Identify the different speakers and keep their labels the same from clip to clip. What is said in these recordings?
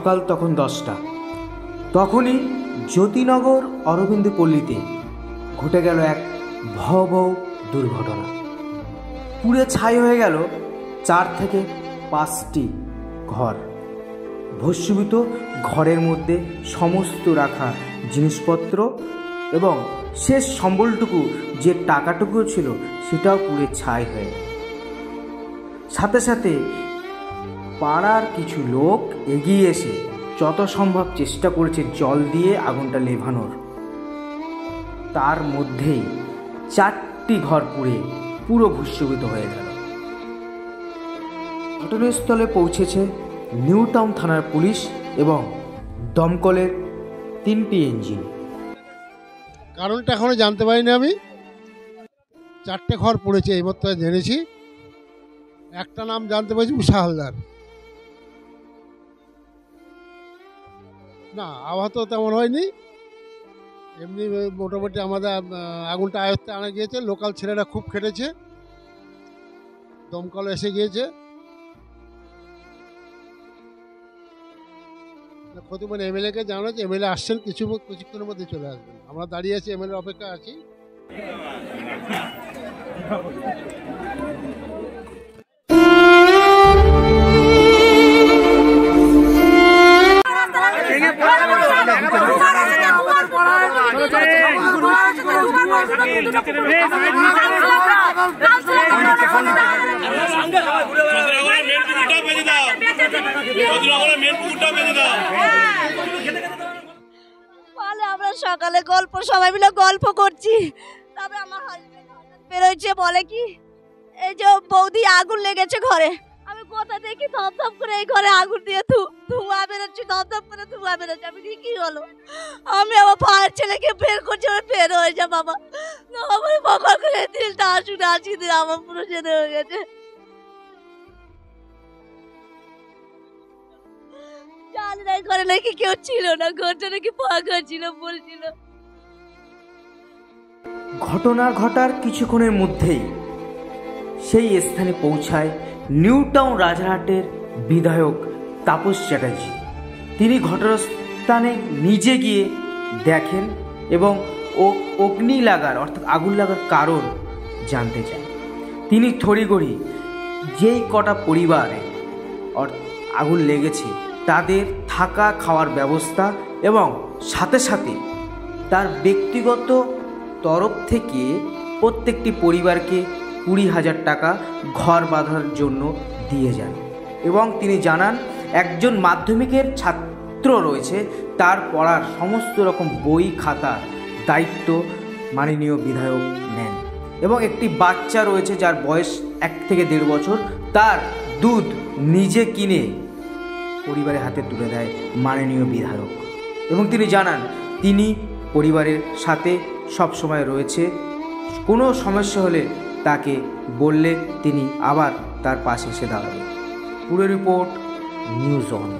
Speaker 1: সকাল তখন 10টা। তখনই জ্যোতিনগর অরবিন্দ পল্লীতে ঘটে গেল এক ভয়াবহ দুর্ঘটনা। পুড়ে ছাই হয়ে গেল 4 থেকে 5টি ঘর। ভস্মীভূত ঘরের মধ্যে সমস্ত রাখা জিনিসপত্র এবং শেষ সম্বলটুকু যে টাকাটুকু ছিল সেটাও পুড়ে ছাই হয়ে গেল। সাথে সাথে পাড়ার কিছু লোক এগিয়ে এসে যত সম্ভব চেষ্টা করেছে জল দিয়ে আগুনটা নেভানোর। তার মধ্যেই 4টি ঘর পুড়ে পুরো ভস্মীভূত হয়ে গেল। ঘটনাস্থলে পৌঁছেছে নিউ টাউন থানার পুলিশ এবং দমকলের 3টি ইঞ্জিন।
Speaker 2: কারণটা এখনো জানতে পারিনি আমি। 4টে ঘর পড়েছে এই মাত্র জেনেছি। একটা নাম জানতে পেরেছি উষা হালদার। না, আহত তেমন হয়নি, এমনি মোটামুটি আমাদের আগুনটা আয়ত্তে আনা গিয়েছে। লোকাল ছেলেরা খুব খেটেছে, দমকল এসে গিয়েছে। ক্ষতিপূরণ এমএলএকে জানাচ্ছে, এমএলএ আসছেন, কিছুক্ষণের মধ্যে চলে আসবেন। আমরা দাঁড়িয়ে আছি, এমএলএ অপেক্ষা আছি।
Speaker 3: আমরা সকালে সবাই মিলে গল্প করছি, তবে আমার হাজবেন্ড বেরোচ্ছে, বলে কি এই যে বৌদি আগুন লেগেছে ঘরে। আমি কোথা দেখি ধপ করে এই ঘরে আগুন দিয়ে ধোঁয়া বেরোচ্ছে, ধপ করে ধোঁয়া বেরোচ্ছে। আমি কি হলো, আমি আমার ভাইয়ের ছেলেকে বের করছি, বের হয়ে যা বাবা, আমার বাবা করে দিলটা আসি দিয়ে আমার পুরো জেনে হয়ে গেছে। ঘরে নাকি কেউ ছিল না, ঘরটা নাকি ফাঁকা ছিল বলছিল।
Speaker 1: ঘটনা ঘটার কিছুক্ষণের মধ্যেই সেই স্থানে পৌঁছায় নিউ টাউন রাজারহাটের বিধায়ক তাপস চ্যাটার্জি। তিনি ঘটনাস্থানে নিজে গিয়ে দেখেন এবং অগ্নি লাগার অর্থাৎ আগুন লাগার কারণ জানতে চান। তিনি তড়িঘড়ি যেই কটা পরিবারে আগুন লেগেছে তাদের থাকা খাওয়ার ব্যবস্থা এবং সাথে সাথে তার ব্যক্তিগত তরফ থেকে প্রত্যেকটি পরিবারকে 20,000 টাকা ঘর বাঁধার জন্য দিয়ে যান। এবং তিনি জানান একজন মাধ্যমিকের ছাত্র রয়েছে, তার পড়ার সমস্ত রকম বই খাতার দায়িত্ব মাননীয় বিধায়ক নেন। এবং একটি বাচ্চা রয়েছে যার বয়স 1 থেকে 1.5 বছর, তার দুধ নিজে কিনে পরিবারের হাতে তুলে দেয় মাননীয় বিধায়ক। এবং তিনি জানান তিনি পরিবারের সাথে সব সময় রয়েছে, কোনো সমস্যা হলে তাকে বললে তিনি আবার তার পাশে এসে দাঁড়াবে। পুরো রিপোর্ট নিউজ অন।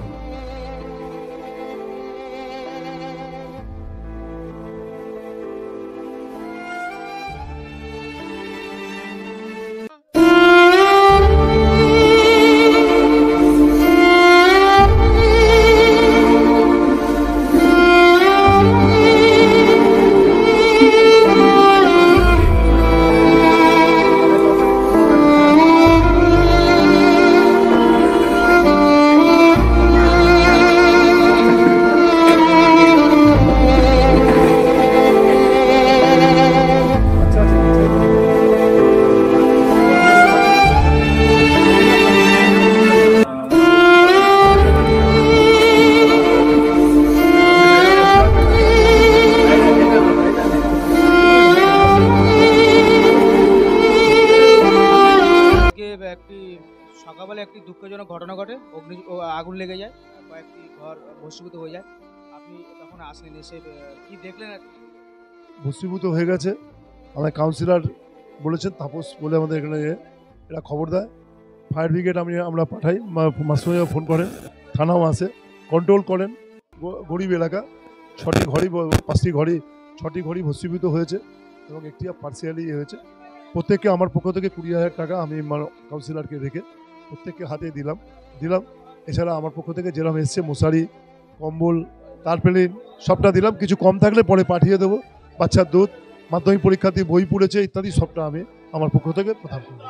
Speaker 4: সকালবেলা একটি দুঃখজনক ঘটনা ঘটে, আগুন লেগে যায়, কয়েকটি ঘর ভস্মীভূত হয়ে যায়। আপনি তখন আসলেন, এসে কি দেখলেন?
Speaker 2: ভস্মীভূত হয়ে গেছে। আমাদের কাউন্সিলর বলেছেন, তাপস বলে আমাদের এখানে এরা খবর দেয়। ফায়ার ব্রিগেড আমরা পাঠাই, মাস্টারমশাই ফোন করেন, থানাও আসে, কন্ট্রোল করেন। গরিব এলাকা, 6টি ঘরই 5টি ঘরই 6টি ঘরই ভস্মীভূত হয়েছে এবং একটি পার্সিয়ালি হয়েছে। প্রত্যেককে আমার পক্ষ থেকে 20,000 টাকা আমি কাউন্সিলরকে রেখে প্রত্যেককে হাতে দিলাম। এছাড়া আমার পক্ষ থেকে যেরকম এসছে মশারি, কম্বল, তারপেলিন সবটা দিলাম। কিছু কম থাকলে পরে পাঠিয়ে দেবো। বাচ্চার দুধ, মাধ্যমিক পরীক্ষার্থী বই পড়েছে ইত্যাদি সবটা আমি আমার পক্ষ থেকে প্রদান করব।